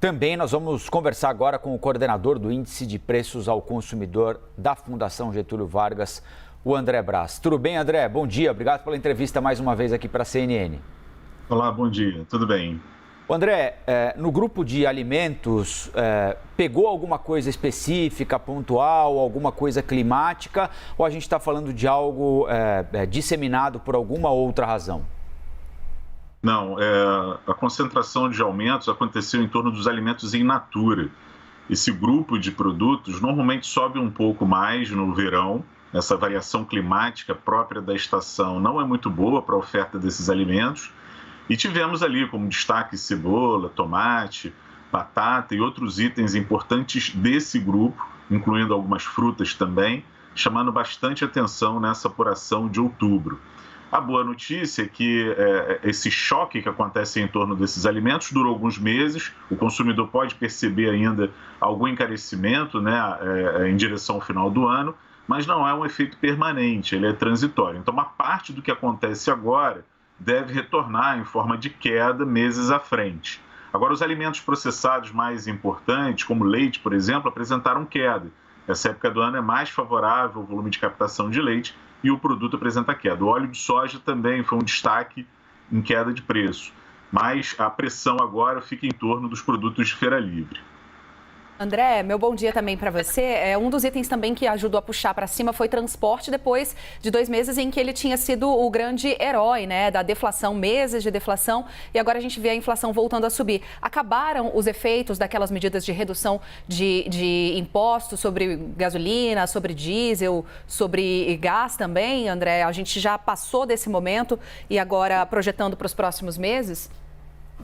Também nós vamos conversar agora com o coordenador do Índice de Preços ao Consumidor da Fundação Getúlio Vargas, o André Brás. Tudo bem, André? Bom dia, obrigado pela entrevista mais uma vez aqui para a CNN. Olá, bom dia, tudo bem? André, no grupo de alimentos, pegou alguma coisa específica, pontual, alguma coisa climática, ou a gente está falando de algo disseminado por alguma outra razão? Não, a concentração de aumentos aconteceu em torno dos alimentos in natura. Esse grupo de produtos normalmente sobe um pouco mais no verão. Essa variação climática própria da estação não é muito boa para a oferta desses alimentos. E tivemos ali como destaque cebola, tomate, batata e outros itens importantes desse grupo, incluindo algumas frutas também, chamando bastante atenção nessa apuração de outubro. A boa notícia é que esse choque que acontece em torno desses alimentos durou alguns meses, o consumidor pode perceber ainda algum encarecimento, né, em direção ao final do ano, mas não é um efeito permanente, ele é transitório. Então, uma parte do que acontece agora deve retornar em forma de queda meses à frente. Agora, os alimentos processados mais importantes, como leite, por exemplo, apresentaram queda. Essa época do ano é mais favorável ao volume de captação de leite e o produto apresenta queda. O óleo de soja também foi um destaque em queda de preço, mas a pressão agora fica em torno dos produtos de feira livre. André, meu bom dia também para você. Um dos itens também que ajudou a puxar para cima foi transporte, depois de 2 meses em que ele tinha sido o grande herói, né, da deflação, meses de deflação, e agora a gente vê a inflação voltando a subir. Acabaram os efeitos daquelas medidas de redução de impostos sobre gasolina, sobre diesel, sobre gás também, André? A gente já passou desse momento e agora projetando para os próximos meses?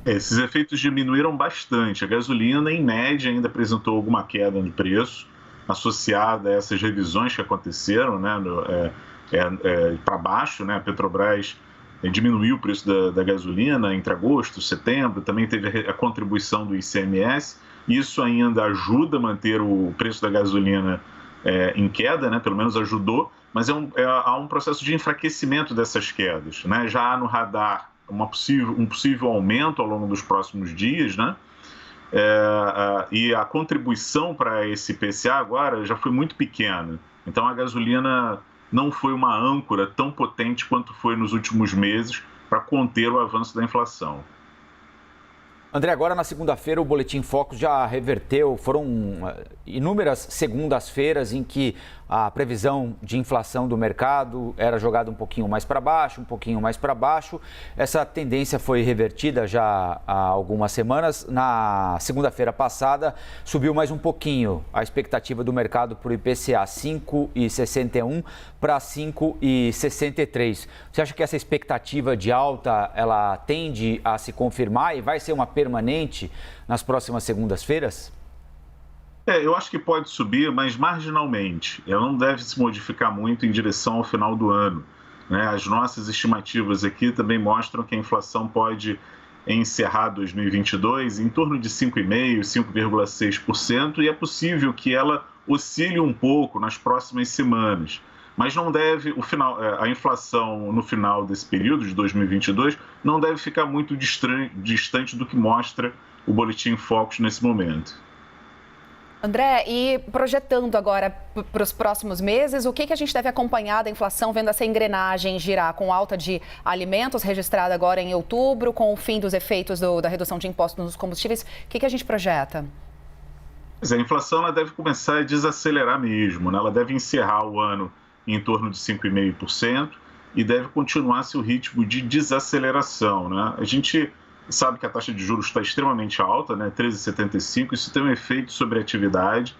Esses efeitos diminuíram bastante. A gasolina, em média, ainda apresentou alguma queda no preço, associada a essas revisões que aconteceram, né, para baixo, né? A Petrobras diminuiu o preço da gasolina entre agosto e setembro, também teve a contribuição do ICMS. Isso ainda ajuda a manter o preço da gasolina em queda, né? Pelo menos ajudou, mas há um processo de enfraquecimento dessas quedas, né? Já há no radar um possível aumento ao longo dos próximos dias, né? E a contribuição para esse IPCA agora já foi muito pequena. Então, a gasolina não foi uma âncora tão potente quanto foi nos últimos meses para conter o avanço da inflação. André, agora na segunda-feira o Boletim Focus já reverteu, foram inúmeras segundas-feiras em que a previsão de inflação do mercado era jogada um pouquinho mais para baixo, um pouquinho mais para baixo. Essa tendência foi revertida já há algumas semanas. Na segunda-feira passada subiu mais um pouquinho a expectativa do mercado para o IPCA, 5,61 para 5,63. Você acha que essa expectativa de alta ela tende a se confirmar e vai ser uma permanente nas próximas segundas-feiras? Eu acho que pode subir, mas marginalmente. Ela não deve se modificar muito em direção ao final do ano, né? As nossas estimativas aqui também mostram que a inflação pode encerrar 2022 em torno de 5,5%, 5,6%, e é possível que ela oscile um pouco nas próximas semanas. Mas não deve, a inflação no final desse período, de 2022, não deve ficar muito distante do que mostra o Boletim Focus nesse momento. André, e projetando agora para os próximos meses, o que a gente deve acompanhar da inflação, vendo essa engrenagem girar com alta de alimentos registrada agora em outubro, com o fim dos efeitos da redução de impostos nos combustíveis, o que a gente projeta? A inflação ela deve começar a desacelerar mesmo, né? Ela deve encerrar o ano em torno de 5,5% e deve continuar seu ritmo de desaceleração, né? A gente sabe que a taxa de juros está extremamente alta, né? 13,75, isso tem um efeito sobre a atividade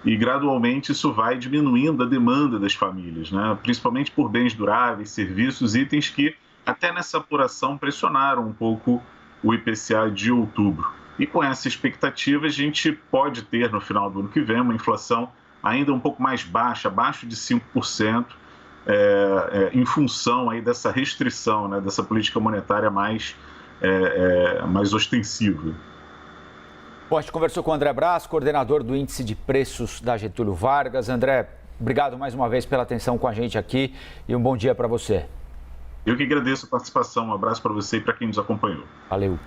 e gradualmente isso vai diminuindo a demanda das famílias, né? Principalmente por bens duráveis, serviços, itens que até nessa apuração pressionaram um pouco o IPCA de outubro. E com essa expectativa a gente pode ter no final do ano que vem uma inflação ainda um pouco mais baixa, abaixo de 5%, em função aí dessa restrição, né? Dessa política monetária mais ostensiva. Bom, a gente conversou com o André Brás, coordenador do Índice de Preços da Getúlio Vargas. André, obrigado mais uma vez pela atenção com a gente aqui e um bom dia para você. Eu que agradeço a participação, um abraço para você e para quem nos acompanhou. Valeu.